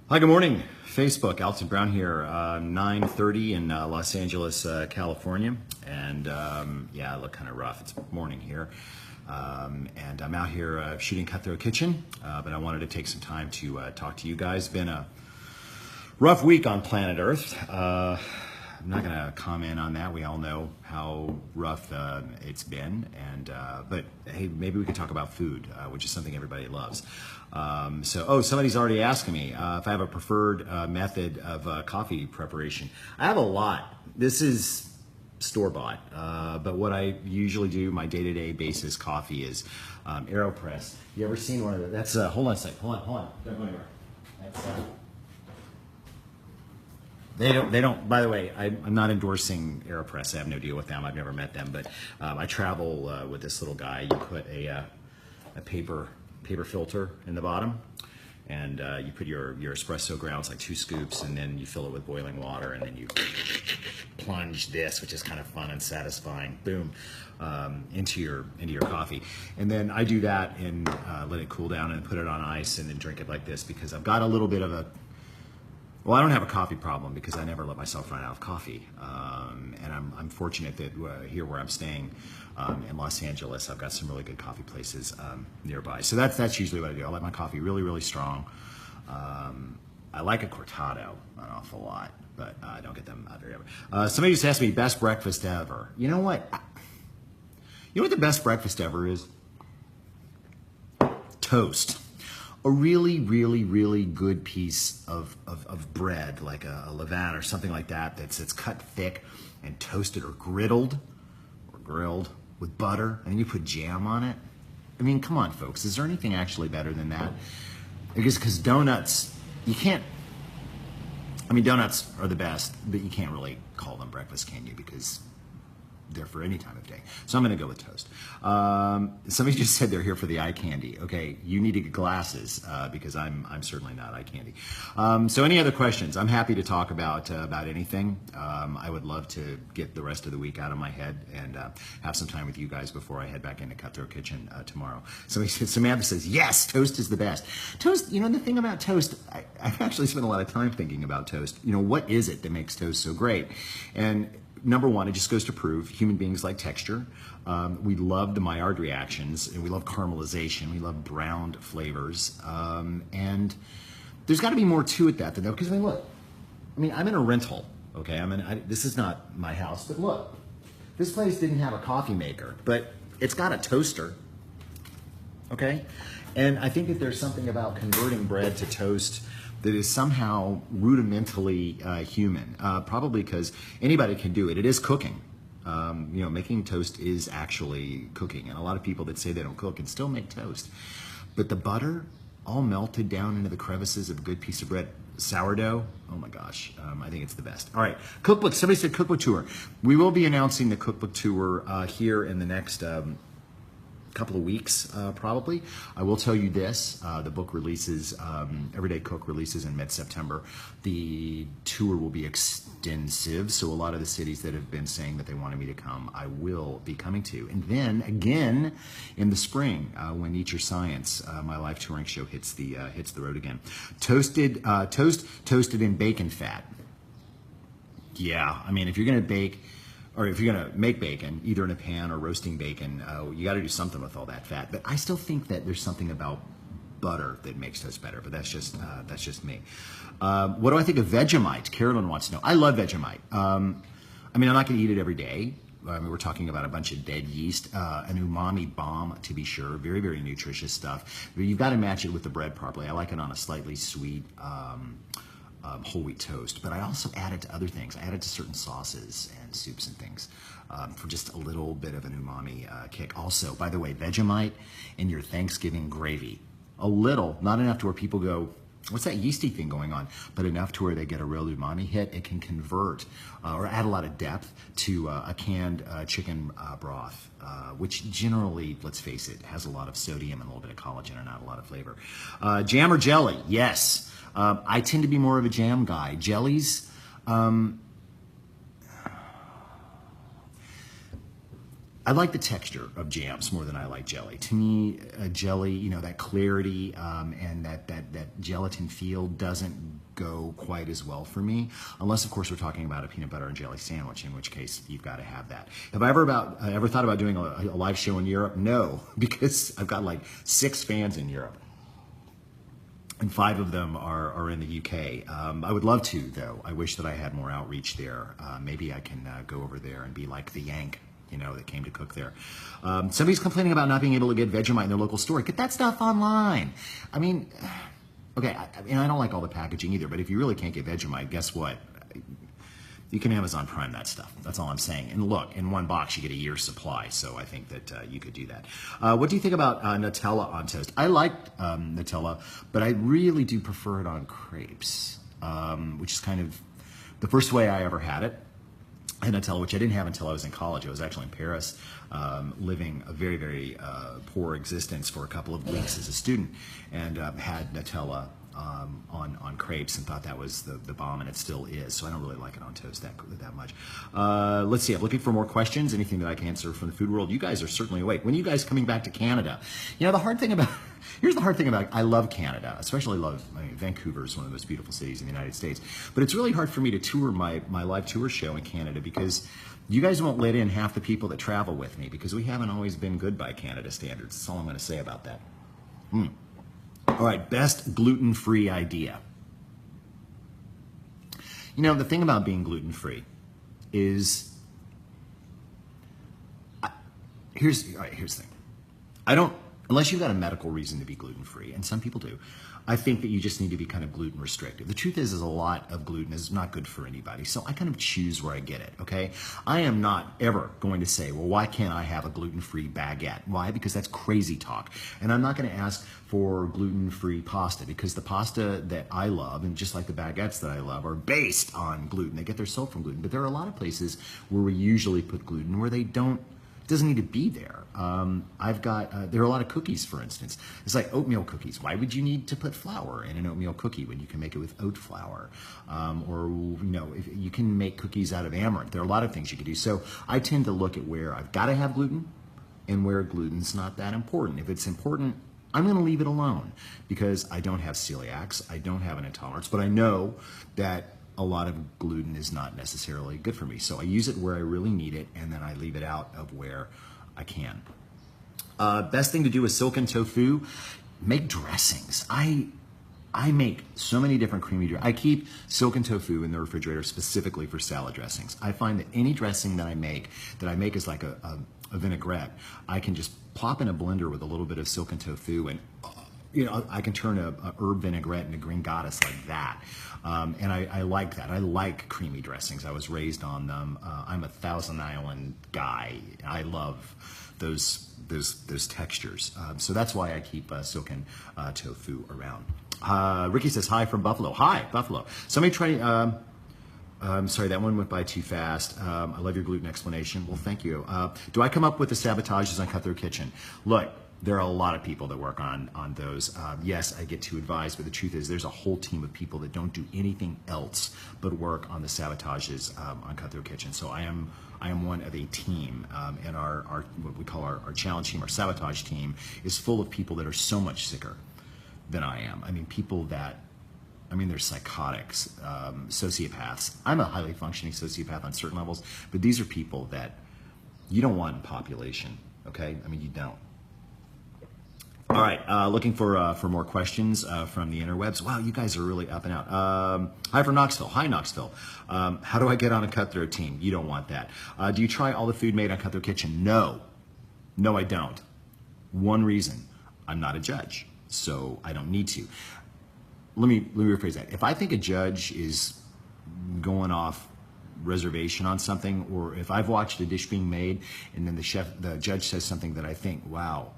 Hi, good morning, Facebook. Alton Brown here, 9:30 in Los Angeles, California. And yeah, I look kind of rough. It's morning here. And I'm out here shooting Cutthroat Kitchen, but I wanted to take some time to talk to you guys. Been a rough week on planet Earth. I'm not going to comment on that. We all know how rough it's been. And but hey, maybe we could talk about food, which is something everybody loves. Somebody's already asking me if I have a preferred method of coffee preparation. I have a lot. This is store-bought, but what I usually do, my day-to-day basis coffee is AeroPress. You ever seen one of those? That's hold on a second. Hold on. Don't go anywhere. That's They don't. By the way, I'm not endorsing AeroPress. I have no deal with them. I've never met them, but I travel with this little guy. You put a paper filter in the bottom, and you put your espresso grounds, like 2 scoops, and then you fill it with boiling water, and then you plunge this, which is kind of fun and satisfying. Boom, into your coffee, and then I do that and let it cool down and put it on ice, and then drink it like this because I've got a little bit of a. Well, I don't have a coffee problem because I never let myself run out of coffee, and I'm fortunate that here where I'm staying in Los Angeles, I've got some really good coffee places nearby. So that's usually what I do. I like my coffee really, really strong. I like a cortado an awful lot, but I don't get them out there ever. Somebody just asked me best breakfast ever. You know what? You know what the best breakfast ever is? Toast. A really, really, really good piece of bread, like a levain or something like that, that's cut thick and toasted or griddled or grilled with butter, and then you put jam on it. I mean, come on, folks. Is there anything actually better than that? Because donuts, you can't. I mean, donuts are the best, but you can't really call them breakfast, can you? Because they're for any time of day. So I'm going to go with toast. Somebody just said they're here for the eye candy. Okay, you need to get glasses because I'm certainly not eye candy. So any other questions? I'm happy to talk about anything. I would love to get the rest of the week out of my head and have some time with you guys before I head back into Cutthroat Kitchen tomorrow. Samantha says, yes, toast is the best. Toast, you know, the thing about toast, I've actually spent a lot of time thinking about toast. You know, what is it that makes toast so great? And number one, it just goes to prove human beings like texture. We love the Maillard reactions, and we love caramelization. We love browned flavors. And there's got to be more to it than that, because I mean, look. I mean, I'm in a rental, okay? This is not my house, but look. This place didn't have a coffee maker, but it's got a toaster, okay? And I think that there's something about converting bread to toast that is somehow rudimentally human, probably because anybody can do it. It is cooking. You know, making toast is actually cooking, and a lot of people that say they don't cook can still make toast. But the butter, all melted down into the crevices of a good piece of bread, sourdough, oh my gosh, I think it's the best. All right, cookbook, somebody said cookbook tour. We will be announcing the cookbook tour here in the next couple of weeks, probably. I will tell you this, the book releases, Everyday Cook releases in mid-September. The tour will be extensive, so a lot of the cities that have been saying that they wanted me to come, I will be coming to. And then, again, in the spring, when Eat Your Science, my live touring show hits the road again. Toasted in bacon fat. Yeah, I mean, if you're gonna bake, or if you're going to make bacon, either in a pan or roasting bacon, you got to do something with all that fat. But I still think that there's something about butter that makes toast better. But that's just me. What do I think of Vegemite? Carolyn wants to know. I love Vegemite. I mean, I'm not going to eat it every day. I mean, we're talking about a bunch of dead yeast, an umami bomb to be sure. Very, very nutritious stuff. But you've got to match it with the bread properly. I like it on a slightly sweet whole wheat toast, but I also add it to other things. I add it to certain sauces and soups and things for just a little bit of an umami kick. Also, by the way, Vegemite in your Thanksgiving gravy. A little, not enough to where people go, what's that yeasty thing going on? But enough to where they get a real umami hit. It can convert or add a lot of depth to a canned chicken broth, which generally, let's face it, has a lot of sodium and a little bit of collagen and not a lot of flavor. Jam or jelly? Yes. I tend to be more of a jam guy. Jellies, I like the texture of jams more than I like jelly. To me, a jelly, you know, that clarity and that gelatin feel doesn't go quite as well for me, unless of course we're talking about a peanut butter and jelly sandwich, in which case you've got to have that. Have I ever thought about doing a live show in Europe? No, because I've got like 6 fans in Europe, and 5 of them are in the UK. I would love to, though. I wish that I had more outreach there. Maybe I can go over there and be like the Yank, that came to cook there. Somebody's complaining about not being able to get Vegemite in their local store. Get that stuff online. I mean, okay, I don't like all the packaging either, but if you really can't get Vegemite, guess what? You can Amazon Prime that stuff. That's all I'm saying. And look, in one box, you get a year's supply, so I think that you could do that. What do you think about Nutella on toast? I like Nutella, but I really do prefer it on crepes, which is kind of the first way I ever had it. And Nutella, which I didn't have until I was in college. I was actually in Paris, living a very, very poor existence for a couple of weeks as a student, and had Nutella on crepes and thought that was the bomb, and it still is. So I don't really like it on toast that much. Let's see. I'm looking for more questions. Anything that I can answer from the food world. You guys are certainly awake. When are you guys coming back to Canada? The hard thing about here's the hard thing about it. I love Canada, especially Vancouver is one of the most beautiful cities in the United States. But it's really hard for me to tour my live tour show in Canada because you guys won't let in half the people that travel with me because we haven't always been good by Canada standards. That's all I'm going to say about that. All right, best gluten-free idea. The thing about being gluten-free is, here's the thing. Unless you've got a medical reason to be gluten-free, and some people do, I think that you just need to be kind of gluten restrictive. The truth is a lot of gluten is not good for anybody, so I kind of choose where I get it, okay? I am not ever going to say, well, why can't I have a gluten-free baguette? Why? Because that's crazy talk. And I'm not going to ask for gluten-free pasta because the pasta that I love, and just like the baguettes that I love, are based on gluten. They get their soap from gluten, but there are a lot of places where we usually put gluten where they don't. It doesn't need to be there. There are a lot of cookies, for instance. It's like oatmeal cookies. Why would you need to put flour in an oatmeal cookie when you can make it with oat flour? If you can make cookies out of amaranth. There are a lot of things you can do. So I tend to look at where I've got to have gluten and where gluten's not that important. If it's important, I'm going to leave it alone because I don't have celiacs. I don't have an intolerance, but I know that a lot of gluten is not necessarily good for me. So I use it where I really need it, and then I leave it out of where I can. Best thing to do with silken tofu, make dressings. I make so many different creamy dressings. I keep silken tofu in the refrigerator specifically for salad dressings. I find that any dressing that I make as like a vinaigrette, I can just plop in a blender with a little bit of silken tofu and I can turn a herb vinaigrette into green goddess like that. And I like that. I like creamy dressings. I was raised on them. I'm a Thousand Island guy. I love those textures. So that's why I keep silken tofu around. Ricky says hi from Buffalo. Hi, Buffalo. Somebody try. I'm sorry, that one went by too fast. I love your gluten explanation. Well, thank you. Do I come up with the sabotages on Cutthroat Kitchen? Look, there are a lot of people that work on those. Yes, I get to advise, but the truth is there's a whole team of people that don't do anything else but work on the sabotages on Cutthroat Kitchen. So I am one of a team, and our what we call our challenge team, our sabotage team, is full of people that are so much sicker than I am. They're psychotics, sociopaths. I'm a highly functioning sociopath on certain levels, but these are people that you don't want in population, okay? You don't. All right, looking for more questions from the interwebs. Wow, you guys are really up and out. Hi from Knoxville. Hi, Knoxville. How do I get on a Cutthroat team? You don't want that. Do you try all the food made on Cutthroat Kitchen? No. No, I don't. One reason, I'm not a judge, so I don't need to. Let me rephrase that. If I think a judge is going off reservation on something, or if I've watched a dish being made and then the judge says something that I think, wow,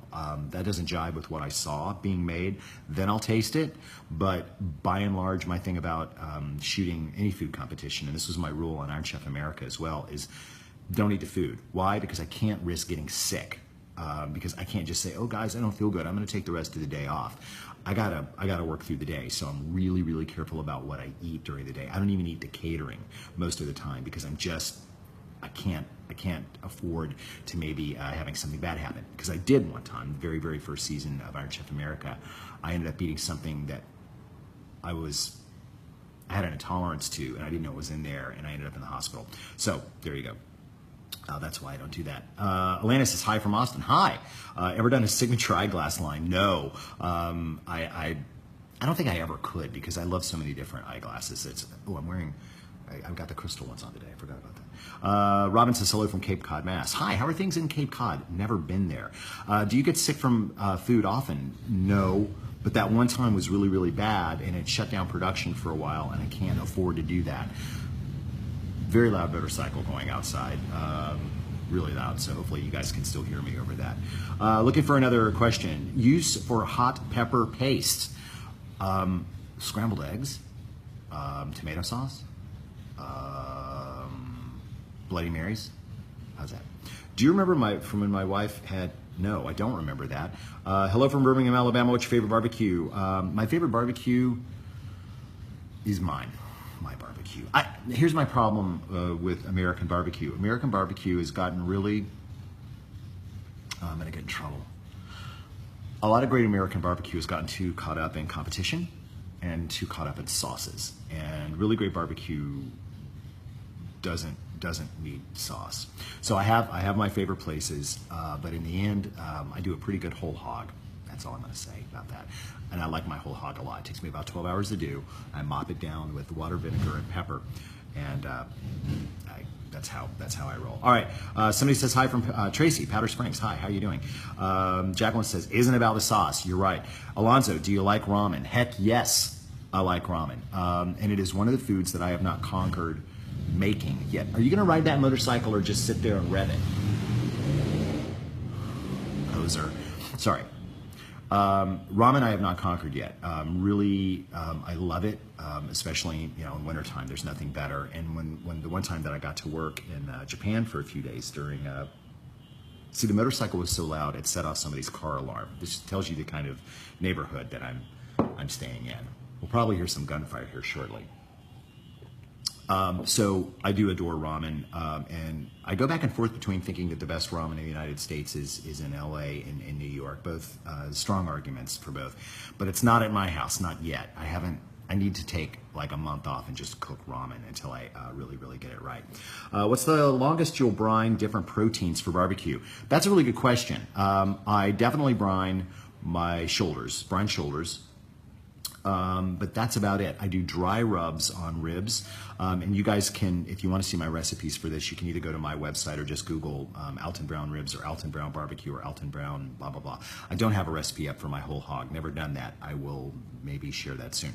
that doesn't jive with what I saw being made, then I'll taste it. But by and large, my thing about shooting any food competition, and this was my rule on Iron Chef America as well, is don't eat the food. Why? Because I can't risk getting sick. Because I can't just say, oh guys, I don't feel good, I'm going to take the rest of the day off. I gotta work through the day, so I'm really, really careful about what I eat during the day. I don't even eat the catering most of the time because I can't afford to maybe having something bad happen. Because I did one time, the very, very first season of Iron Chef America, I ended up eating something that I was I had an intolerance to, and I didn't know it was in there, and I ended up in the hospital. So there you go. That's why I don't do that. Alana says, hi from Austin. Hi. Ever done a signature eyeglass line? No. I don't think I ever could because I love so many different eyeglasses. I'm wearing, I've got the crystal ones on today. I forgot about that. Robin says, hello from Cape Cod, Mass. Hi, how are things in Cape Cod? Never been there. Do you get sick from food often? No. But that one time was really, really bad, and it shut down production for a while, and I can't afford to do that. Very loud motorcycle going outside, really loud, so hopefully you guys can still hear me over that. Looking for another question. Use for hot pepper paste. Scrambled eggs, tomato sauce, Bloody Marys. How's that? Do you remember from when my wife had, no, I don't remember that. Hello from Birmingham, Alabama. What's your favorite barbecue? My favorite barbecue is mine. My barbecue. Here's my problem with American barbecue. American barbecue has gotten really, I'm gonna get in trouble. A lot of great American barbecue has gotten too caught up in competition and too caught up in sauces. And really great barbecue doesn't need sauce. So I have my favorite places, but in the end, I do a pretty good whole hog. That's all I'm going to say about that. And I like my whole hog a lot. It takes me about 12 hours to do. I mop it down with water, vinegar, and pepper, and that's how I roll. All right. Somebody says hi from Tracy, Powder Springs. Hi, how you doing? Jacqueline says, isn't about the sauce. You're right. Alonzo, do you like ramen? Heck yes, I like ramen, and it is one of the foods that I have not conquered making yet. Are you going to ride that motorcycle or just sit there and rev it? Poser. Sorry. Ramen I have not conquered yet. Really, I love it, especially in wintertime. There's nothing better. And when the one time that I got to work in Japan for a few days during, see, the motorcycle was so loud it set off somebody's car alarm. This tells you the kind of neighborhood that I'm staying in. We'll probably hear some gunfire here shortly. So I do adore ramen, and I go back and forth between thinking that the best ramen in the United States is in LA and in New York, both strong arguments for both, but it's not at my house, not yet. I need to take like a month off and just cook ramen until I really get it right. What's the longest you'll brine different proteins for barbecue? That's a really good question. I definitely brine shoulders. But that's about it. I do dry rubs on ribs, and you guys can, if you want to see my recipes for this, you can either go to my website or just Google Alton Brown ribs or Alton Brown barbecue or Alton Brown blah blah blah. I don't have a recipe up for my whole hog. Never done that. I will maybe share that soon.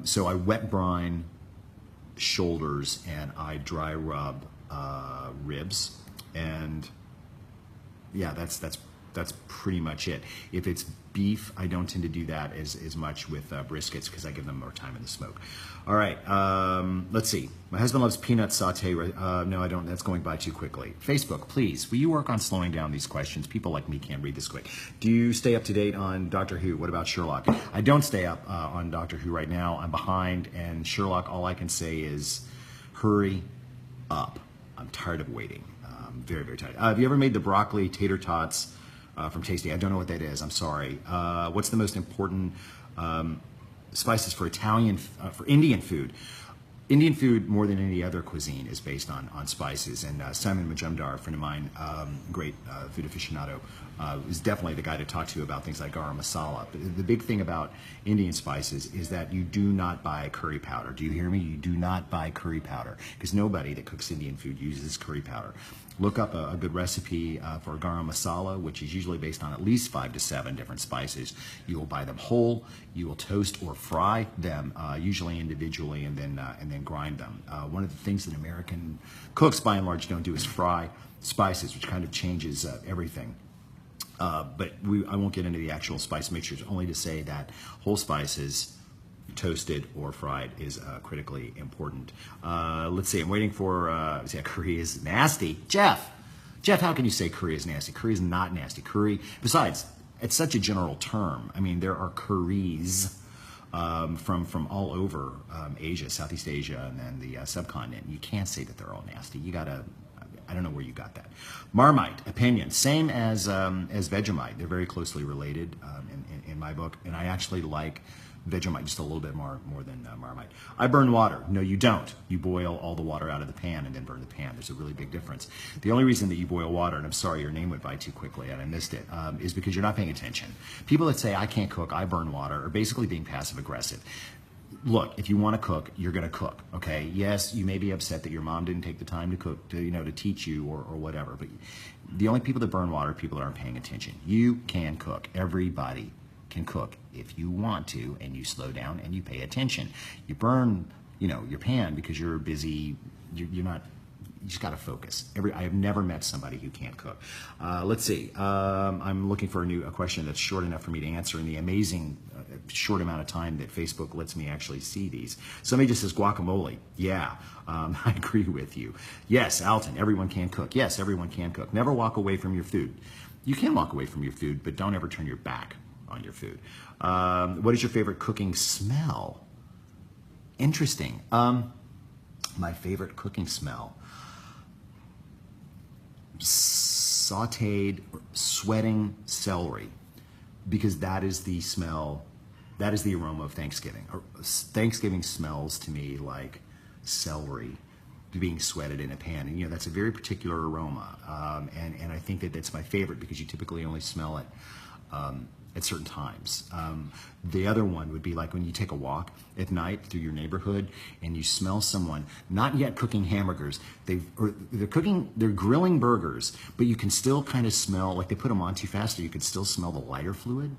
So I wet brine shoulders and I dry rub ribs, and yeah, that's pretty much it. If it's beef, I don't tend to do that as much with briskets because I give them more time in the smoke. All right, let's see. My husband loves peanut saute. No, I don't. That's going by too quickly. Facebook, please, will you work on slowing down these questions? People like me can't read this quick. Do you stay up to date on Doctor Who? What about Sherlock? I don't stay up on Doctor Who right now. I'm behind, and Sherlock, all I can say is hurry up. I'm tired of waiting. Very tired. Have you ever made the broccoli tater tots from Tasty? I don't know what that is. I'm sorry. What's the most important spices for for Indian food? Indian food, more than any other cuisine, is based on spices. And Simon Majumdar, a friend of mine, great food aficionado, is definitely the guy to talk to about things like garam masala. But the big thing about Indian spices is that you do not buy curry powder. Do you hear me? You do not buy curry powder, because nobody that cooks Indian food uses curry powder. Look up a good recipe for garam masala, which is usually based on at least 5 to 7 different spices. You will buy them whole. You will toast or fry them, usually individually, and then grind them. One of the things that American cooks, by and large, don't do is fry spices, which kind of changes everything. But I won't get into the actual spice mixtures, only to say that whole spices, toasted or fried, is critically important. Let's see, I'm waiting for, curry is nasty. Jeff, how can you say curry is nasty? Curry is not nasty. Curry, besides, it's such a general term. I mean, there are curries from all over Asia, Southeast Asia, and then the subcontinent. You can't say that they're all nasty. You gotta, I don't know where you got that. Marmite, opinion, same as Vegemite. They're very closely related in my book, and I actually like Vegemite, just a little bit more than Marmite. I burn water. No, you don't. You boil all the water out of the pan and then burn the pan. There's a really big difference. The only reason that you boil water, and I'm sorry your name went by too quickly and I missed it, is because you're not paying attention. People that say, I can't cook, I burn water, are basically being passive aggressive. Look, if you want to cook, you're going to cook, okay? Yes, you may be upset that your mom didn't take the time to cook, to teach you or whatever, but the only people that burn water are people that aren't paying attention. You can cook. Everybody can cook if you want to, and you slow down and you pay attention. You burn, your pan because you're busy. You're not. You just got to focus. I have never met somebody who can't cook. Let's see. I'm looking for a question that's short enough for me to answer in the amazing short amount of time that Facebook lets me actually see these. Somebody just says guacamole. Yeah, I agree with you. Yes, Alton, everyone can cook. Yes, everyone can cook. Never walk away from your food. You can walk away from your food, but don't ever turn your back on your food. What is your favorite cooking smell? Interesting. My favorite cooking smell. Sauteed, sweating celery, because that is the smell, that is the aroma of Thanksgiving. Thanksgiving smells to me like celery being sweated in a pan, and that's a very particular aroma, and I think that that's my favorite because you typically only smell it at certain times. The other one would be like when you take a walk at night through your neighborhood and you smell someone not yet cooking hamburgers. They're grilling burgers, but you can still kind of smell, like they put them on too fast, or you can still smell the lighter fluid.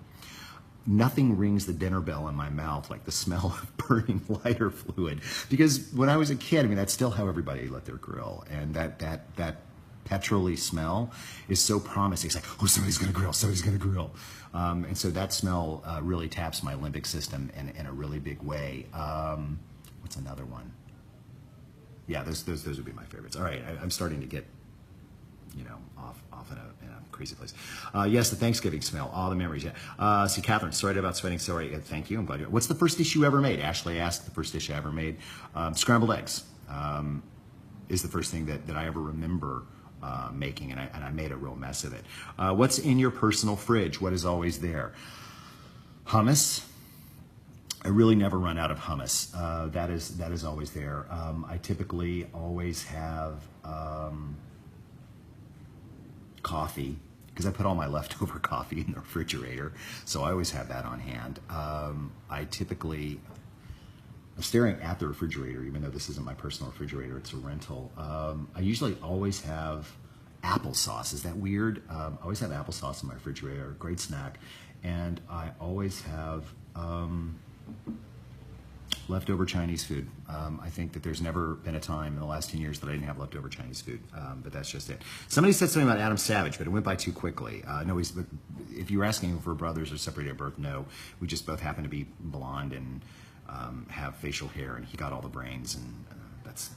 Nothing rings the dinner bell in my mouth like the smell of burning lighter fluid. Because when I was a kid, that's still how everybody lit their grill, and that petrol-y smell is so promising. It's like, oh, somebody's gonna grill, somebody's gonna grill. And so that smell really taps my limbic system in a really big way. What's another one? Yeah, those would be my favorites. All right, I'm starting to get, off in a crazy place. Yes, the Thanksgiving smell, all the memories. Yeah. See, Catherine, sorry about sweating. Sorry, thank you. I'm glad you. What's the first dish you ever made? Ashley asked. The first dish I ever made, scrambled eggs, is the first thing that I ever remember making, and I made a real mess of it. What's in your personal fridge? What is always there? Hummus. I really never run out of hummus. That is always there. I typically always have coffee, because I put all my leftover coffee in the refrigerator, so I always have that on hand. I'm staring at the refrigerator, even though this isn't my personal refrigerator, it's a rental. I usually always have applesauce. Is that weird? I always have applesauce in my refrigerator, great snack. And I always have leftover Chinese food. I think that there's never been a time in the last 10 years that I didn't have leftover Chinese food, but that's just it. Somebody said something about Adam Savage, but it went by too quickly. No, if you were asking if we're brothers or separated at birth, no. We just both happen to be blonde and have facial hair, and he got all the brains, and that's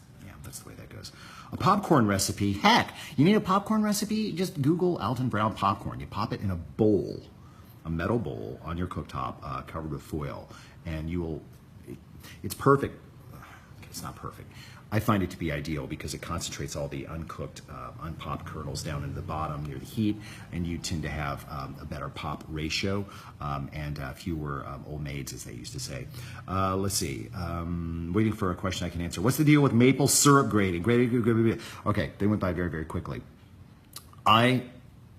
the way that goes. A popcorn recipe. Heck, you need a popcorn recipe? Just Google Alton Brown popcorn. You pop it in a bowl, a metal bowl on your cooktop, covered with foil, and it's perfect. It's not perfect. I find it to be ideal because it concentrates all the uncooked, unpopped kernels down into the bottom near the heat, and you tend to have a better pop ratio and fewer old maids, as they used to say. Let's see. Waiting for a question I can answer. What's the deal with maple syrup grating? Okay, they went by very, very quickly. I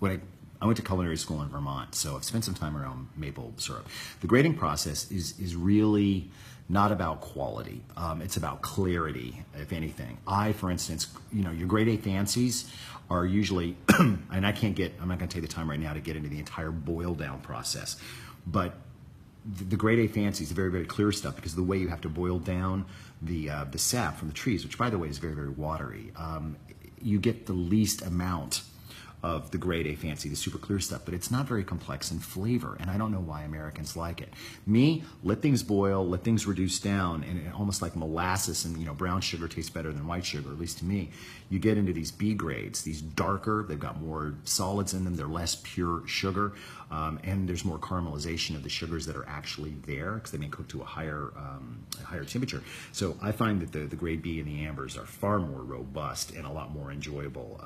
went to culinary school in Vermont, so I've spent some time around maple syrup. The grating process is really not about quality. It's about clarity, if anything. For instance, your grade A fancies are usually, and I'm not going to take the time right now to get into the entire boil down process, but the grade A fancies, the very, very clear stuff, because of the way you have to boil down the sap from the trees, which by the way is very, very watery, you get the least amount of the grade A fancy, the super clear stuff, but it's not very complex in flavor, and I don't know why Americans like it. Me, let things boil, let things reduce down, and almost like molasses and brown sugar tastes better than white sugar, at least to me. You get into these B grades, these darker, they've got more solids in them, they're less pure sugar, and there's more caramelization of the sugars that are actually there because they've been cooked to a higher temperature. So I find that the grade B and the ambers are far more robust and a lot more enjoyable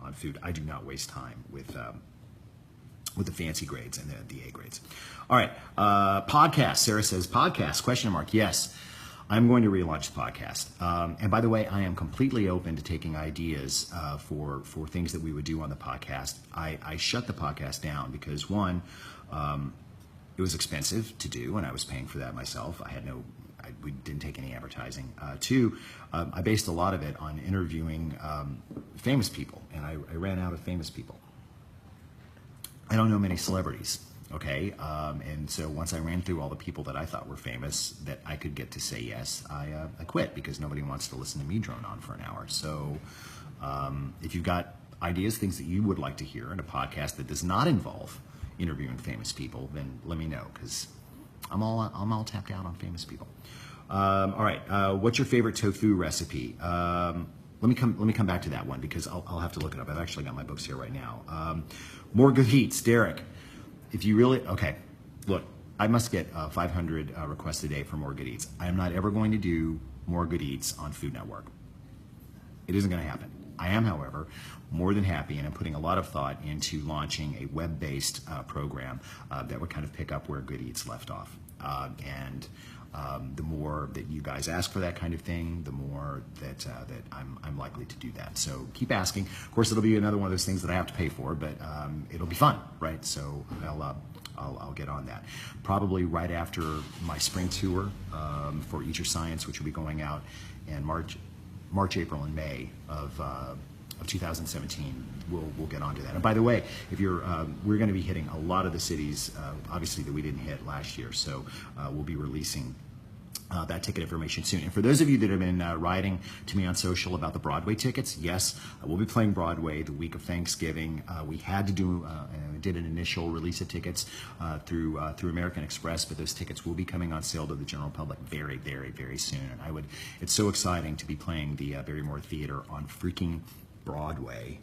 on food. I do not waste time with with the fancy grades and the A grades. All right, podcast. Sarah says podcast, question mark. Yes, I'm going to relaunch the podcast. And by the way, I am completely open to taking ideas for things that we would do on the podcast. I shut the podcast down because one, it was expensive to do and I was paying for that myself. We didn't take any advertising. Two, I based a lot of it on interviewing famous people, and I ran out of famous people. I don't know many celebrities, okay? And so once I ran through all the people that I thought were famous that I could get to say yes, I quit because nobody wants to listen to me drone on for an hour. So if you've got ideas, things that you would like to hear in a podcast that does not involve interviewing famous people, then let me know because I'm all tapped out on famous people. All right, what's your favorite tofu recipe? Let me come back to that one because I'll have to look it up. I've actually got my books here right now. More good eats, Derek. If you really look, I must get 500 requests a day for more good eats. I am not ever going to do more good eats on Food Network. It isn't going to happen. I am, however, more than happy, and I'm putting a lot of thought into launching a web-based program that would kind of pick up where Good Eats left off. The more that you guys ask for that kind of thing, the more that I'm likely to do that. So keep asking. Of course, it'll be another one of those things that I have to pay for, but it'll be fun, right? So I'll get on that. Probably right after my spring tour for Eat Your Science, which will be going out in March, April, and May of 2017, we'll get onto that. And by the way, if you're, we're going to be hitting a lot of the cities, obviously that we didn't hit last year. So we'll be releasing that ticket information soon. And for those of you that have been writing to me on social about the Broadway tickets, yes, we'll be playing Broadway the week of Thanksgiving. We had to do, did an initial release of tickets through American Express, but those tickets will be coming on sale to the general public very, very, very soon. And it's so exciting to be playing the Barrymore Theater on freaking Broadway.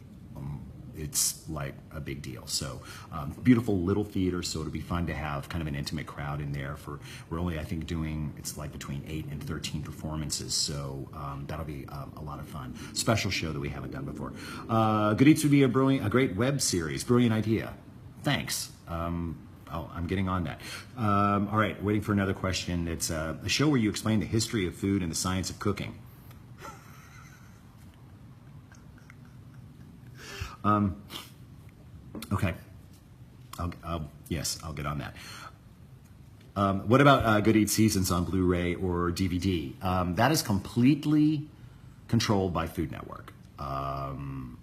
It's like a big deal. So beautiful little theater, so it'll be fun to have kind of an intimate crowd in there. We're only, I think, doing, it's like between 8 and 13 performances, so that'll be a lot of fun. Special show that we haven't done before. Good Eats would be a great web series. Brilliant idea. Thanks. I'm getting on that. All right, waiting for another question. It's a show where you explain the history of food and the science of cooking. Okay. Yes, I'll get on that. What about Good Eat Seasons on Blu-ray or DVD? That is completely controlled by Food Network,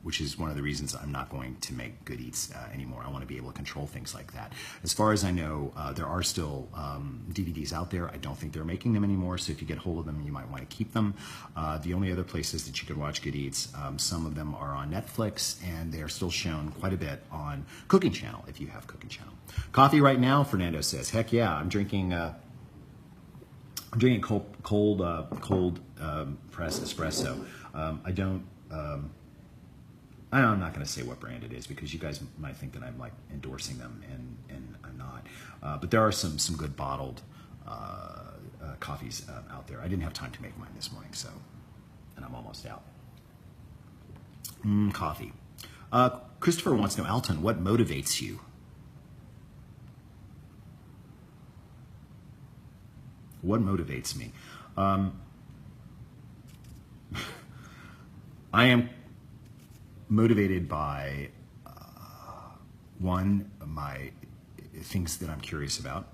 which is one of the reasons I'm not going to make Good Eats anymore. I want to be able to control things like that. As far as I know, there are still DVDs out there. I don't think they're making them anymore, so if you get hold of them, you might want to keep them. The only other places that you can watch Good Eats, some of them are on Netflix, and they are still shown quite a bit on Cooking Channel, if you have Cooking Channel. Coffee right now, Fernando says. Heck yeah, I'm drinking cold press espresso. I'm not going to say what brand it is because you guys might think that I'm like endorsing them, and I'm not. But there are some good bottled coffees out there. I didn't have time to make mine this morning, and I'm almost out. Coffee. Christopher wants to know, Alton, what motivates you? What motivates me? I am motivated by one, my things that I'm curious about.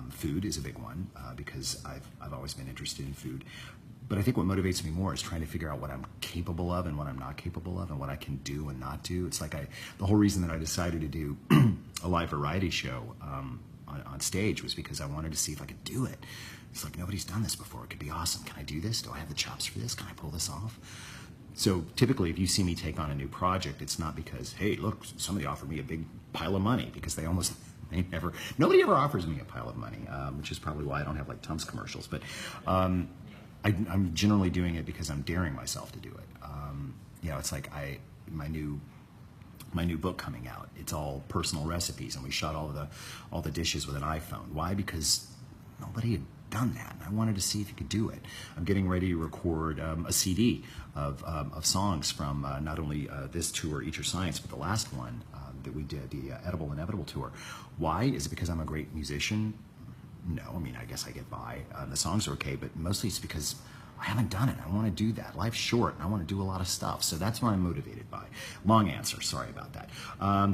Food is a big one because I've always been interested in food. But I think what motivates me more is trying to figure out what I'm capable of and what I'm not capable of and what I can do and not do. It's like the whole reason that I decided to do a live variety show on stage was because I wanted to see if I could do it. It's like, nobody's done this before. It could be awesome. Can I do this? Do I have the chops for this? Can I pull this off? So typically, if you see me take on a new project, it's not because, hey, look, somebody offered me a big pile of money, because nobody ever offers me a pile of money, which is probably why I don't have like Tums commercials. But I'm generally doing it because I'm daring myself to do it. It's like my new book coming out. It's all personal recipes, and we shot all the dishes with an iPhone. Why? Because nobody had done that, and I wanted to see if you could do it. I'm getting ready to record a CD of songs from not only this tour, Eat Your Science, but the last one that we did, the Edible Inevitable tour. Why? Is it because I'm a great musician? No, I mean, I guess I get by. The songs are okay, but mostly it's because I haven't done it. I want to do that. Life's short, and I want to do a lot of stuff. So that's what I'm motivated by. Long answer. Sorry about that.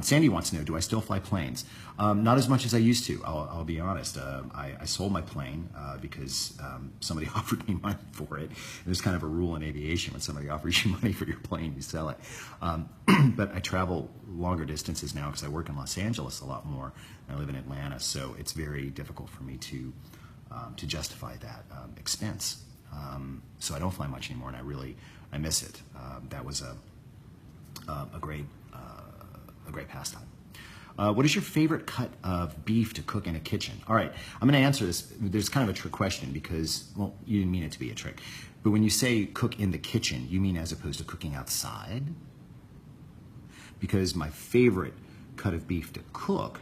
Sandy wants to know, do I still fly planes? Not as much as I used to. I'll be honest. I sold my plane because somebody offered me money for it. And there's kind of a rule in aviation: when somebody offers you money for your plane, you sell it. But I travel longer distances now because I work in Los Angeles a lot more. And I live in Atlanta, so it's very difficult for me to justify that expense. So I don't fly much anymore, and I miss it. That was a great pastime. What is your favorite cut of beef to cook in a kitchen? All right, I'm going to answer this. There's kind of a trick question because, well, you didn't mean it to be a trick. But when you say cook in the kitchen, you mean as opposed to cooking outside? Because my favorite cut of beef to cook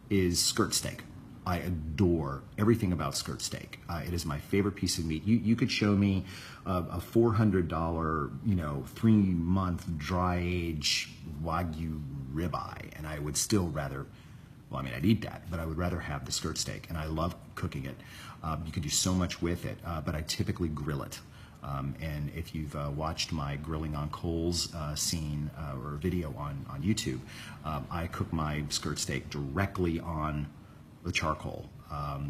is skirt steak. I adore everything about skirt steak. It is my favorite piece of meat. You could show me a $400, 3-month dry age Wagyu ribeye, and I would still rather, well, I mean, I'd eat that, but I would rather have the skirt steak, and I love cooking it. You can do so much with it, but I typically grill it. And if you've watched my grilling on coals scene or video on YouTube, I cook my skirt steak directly on the charcoal,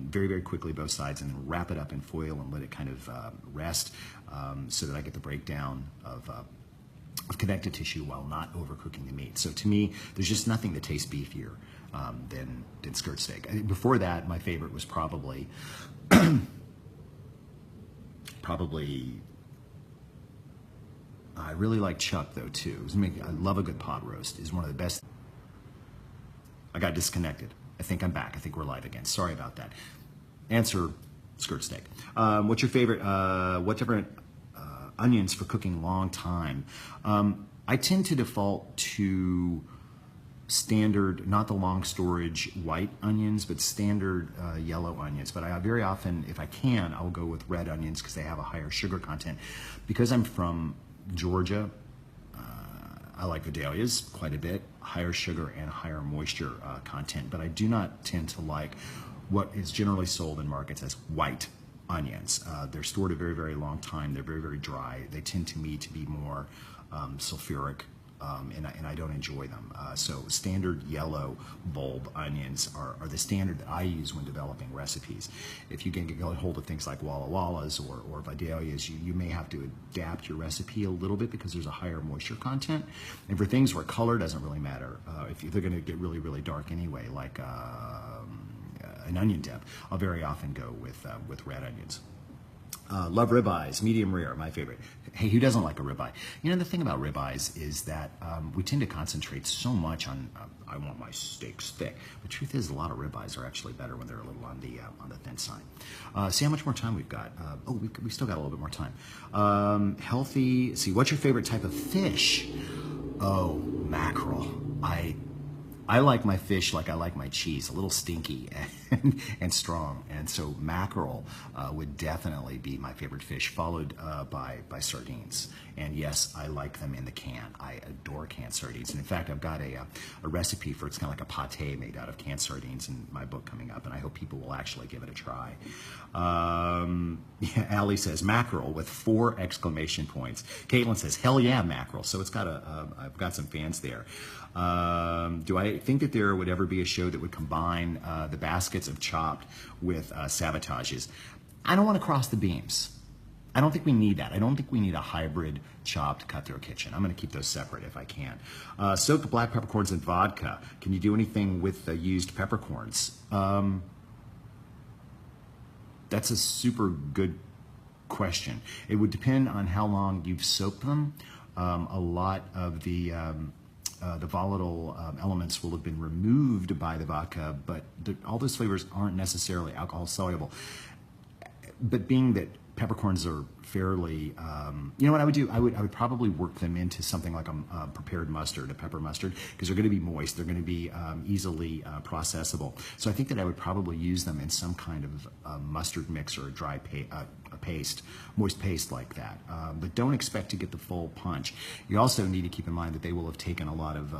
very, very quickly, both sides, and then wrap it up in foil and let it kind of rest so that I get the breakdown of connective tissue while not overcooking the meat. So to me, there's just nothing that tastes beefier than skirt steak. I think before that, my favorite was probably I really like chuck though too. I love a good pot roast. It's one of the best. I got disconnected. I think I'm back. I think we're live again. Sorry about that. Answer, skirt steak. What's your favorite, what different onions for cooking long time? I tend to default to standard, not the long storage white onions, but standard yellow onions. But I very often, if I can, I'll go with red onions because they have a higher sugar content. Because I'm from Georgia, I like Vidalias quite a bit, higher sugar and higher moisture content, but I do not tend to like what is generally sold in markets as white onions. They're stored a very, very long time. They're very, very dry. They tend to me to be more sulfuric, and I don't enjoy them. So standard yellow bulb onions are the standard that I use when developing recipes. If you can get a hold of things like Walla Wallas or Vidalias, you may have to adapt your recipe a little bit because there's a higher moisture content. And for things where color doesn't really matter, if they're going to get really, really dark anyway, like an onion dip, I'll very often go with red onions. Love ribeyes, medium rare, my favorite. Hey, who doesn't like a ribeye? You know, the thing about ribeyes is that we tend to concentrate so much on, I want my steaks thick. The truth is, a lot of ribeyes are actually better when they're a little on the thin side. See how much more time we've got. We still got a little bit more time. Healthy, see, what's your favorite type of fish? Oh, mackerel. I like my fish like I like my cheese, a little stinky and strong. And so mackerel would definitely be my favorite fish, followed by sardines. And yes, I like them in the can. I adore canned sardines. And in fact, I've got a recipe for, it's kind of like a pate made out of canned sardines in my book coming up, and I hope people will actually give it a try. Yeah, Allie says mackerel with 4 exclamation points. Caitlin says, hell yeah, mackerel. So it's got I've got some fans there. Do I think that there would ever be a show that would combine the baskets of Chopped with Sabotages? I don't want to cross the beams. I don't think we need that. I don't think we need a hybrid Chopped Cutthroat kitchen. I'm going to keep those separate if I can. Soaked black peppercorns in vodka. Can you do anything with used peppercorns? That's a super good question. It would depend on how long you've soaked them. A lot of the volatile elements will have been removed by the vodka, but all those flavors aren't necessarily alcohol soluble. But being that peppercorns are fairly, you know what I would do? I would probably work them into something like a prepared mustard, a pepper mustard, because they're going to be moist. They're going to be easily processable. So I think that I would probably use them in some kind of mustard mix or a dry paste, moist paste like that. But don't expect to get the full punch. You also need to keep in mind that they will have taken a lot of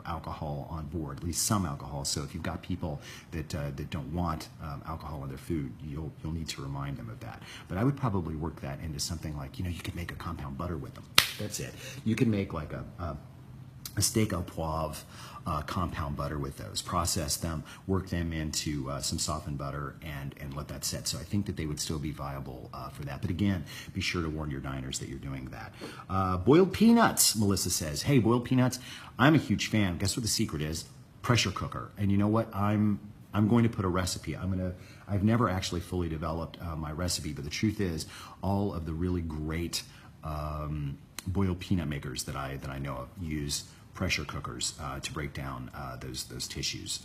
alcohol on board, at least some alcohol. So if you've got people that don't want alcohol in their food, you'll need to remind them of that. But I would probably work that into something like, you could make a compound butter with them. That's it. You can make like a steak au poivre compound butter with those. Process them, work them into some softened butter, and let that set. So I think that they would still be viable for that. But again, be sure to warn your diners that you're doing that. Boiled peanuts, Melissa says. Hey, boiled peanuts, I'm a huge fan. Guess what the secret is? Pressure cooker. And you know what? I'm going to put a recipe. I've never actually fully developed my recipe, but the truth is, all of the really great boiled peanut makers that I know of use pressure cookers to break down those tissues.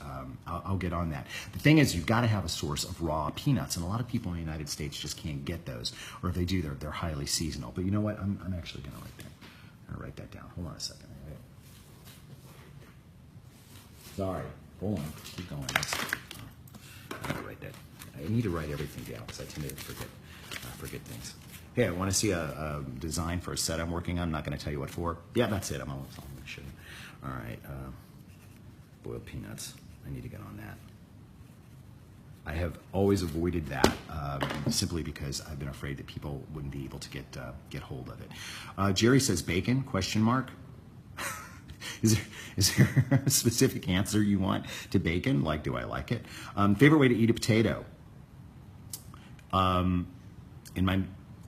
I'll get on that. The thing is, you've got to have a source of raw peanuts, and a lot of people in the United States just can't get those, or if they do, they're highly seasonal. But you know what? I'm actually going to write that down. Hold on a second. Sorry. Hold on. Keep going. I need to write everything down because I tend to forget things. Hey, I want to see a design for a set I'm working on. I'm not going to tell you what for. Yeah, that's it. I'm almost on. All right. Boiled peanuts. I need to get on that. I have always avoided that simply because I've been afraid that people wouldn't be able to get hold of it. Jerry says bacon? ? Is there a specific answer you want to bacon? Like, do I like it? Favorite way to eat a potato?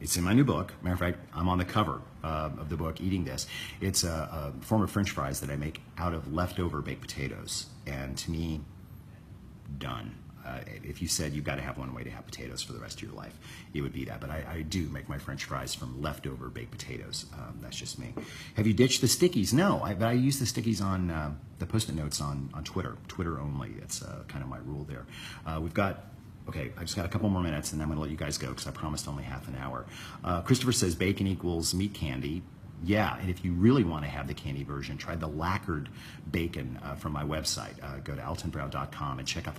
It's in my new book. Matter of fact, I'm on the cover of the book eating this. It's a form of French fries that I make out of leftover baked potatoes. And to me, done. If you said you've got to have one way to have potatoes for the rest of your life, it would be that. But I do make my French fries from leftover baked potatoes. That's just me. Have you ditched the stickies? No, but I use the stickies on the Post-it notes on Twitter only. It's kind of my rule there. Okay, I just got a couple more minutes, and then I'm going to let you guys go because I promised only half an hour. Christopher says bacon equals meat candy. Yeah, and if you really want to have the candy version, try the lacquered bacon from my website. Go to altonbrown.com and check out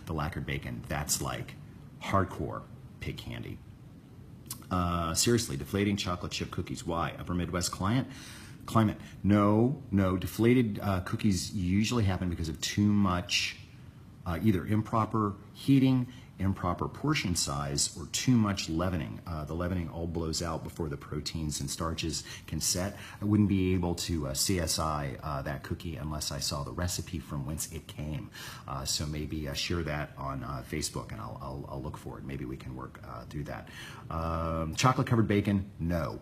the lacquered bacon. That's like hardcore pig candy. Seriously, deflating chocolate chip cookies. Why? Upper Midwest climate? No. Deflated cookies usually happen because of too much either improper heating, improper portion size, or too much leavening. The leavening all blows out before the proteins and starches can set. I wouldn't be able to CSI that cookie unless I saw the recipe from whence it came. So maybe share that on Facebook, and I'll look for it. Maybe we can work through that. Chocolate covered bacon? No,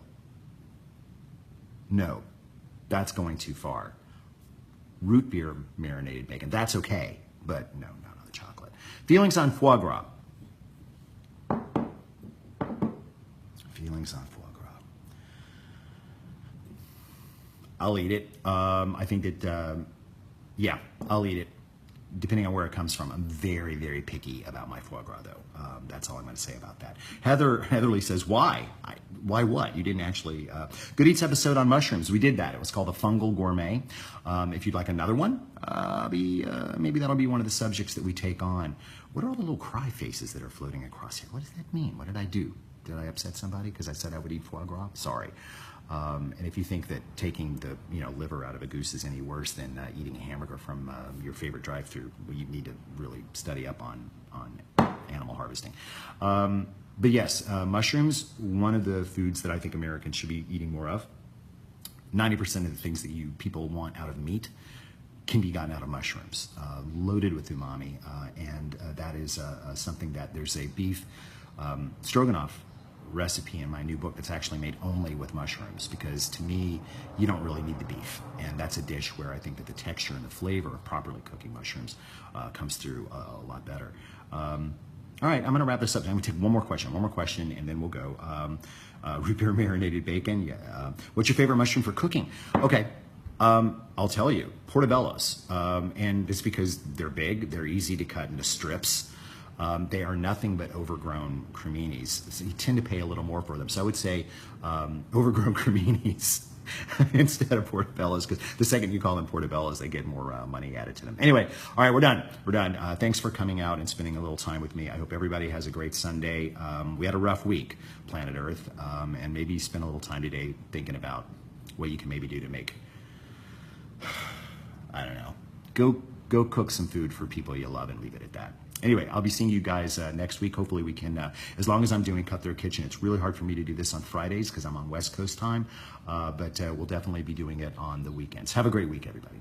that's going too far. Root beer marinated bacon? That's okay, but no, the chocolate. Feelings on foie gras. Feelings on foie gras. I'll eat it. I think that, yeah, I'll eat it, depending on where it comes from. I'm very, very picky about my foie gras, though. That's all I'm going to say about that. Heatherly says, why? Why what? You didn't actually... Good Eats episode on mushrooms. We did that. It was called The Fungal Gourmet. If you'd like another one, maybe that'll be one of the subjects that we take on. What are all the little cry faces that are floating across here? What does that mean? What did I do? Did I upset somebody because I said I would eat foie gras? Sorry. And if you think that taking the liver out of a goose is any worse than eating a hamburger from your favorite drive-thru, well, you need to really study up on animal harvesting. But yes, mushrooms, one of the foods that I think Americans should be eating more of. 90% of the things that people want out of meat can be gotten out of mushrooms, loaded with umami, and that is something that there's a beef stroganoff recipe in my new book that's actually made only with mushrooms, because to me, you don't really need the beef, and that's a dish where I think that the texture and the flavor of properly cooking mushrooms comes through a lot better. All right, I'm going to wrap this up. I'm going to take one more question, and then we'll go. Root beer marinated bacon. Yeah. What's your favorite mushroom for cooking? Okay, I'll tell you, portobellos, and it's because they're big, they're easy to cut into strips. they are nothing but overgrown creminis. So you tend to pay a little more for them. So I would say overgrown creminis instead of portobellos, because the second you call them portobellos, they get more money added to them. Anyway, all right, we're done. We're done. Thanks for coming out and spending a little time with me. I hope everybody has a great Sunday. We had a rough week, planet Earth, and maybe spend a little time today thinking about what you can maybe do to make, I don't know, go cook some food for people you love and leave it at that. Anyway, I'll be seeing you guys next week. Hopefully we can, as long as I'm doing Cutthroat Kitchen. It's really hard for me to do this on Fridays because I'm on West Coast time, but we'll definitely be doing it on the weekends. Have a great week, everybody.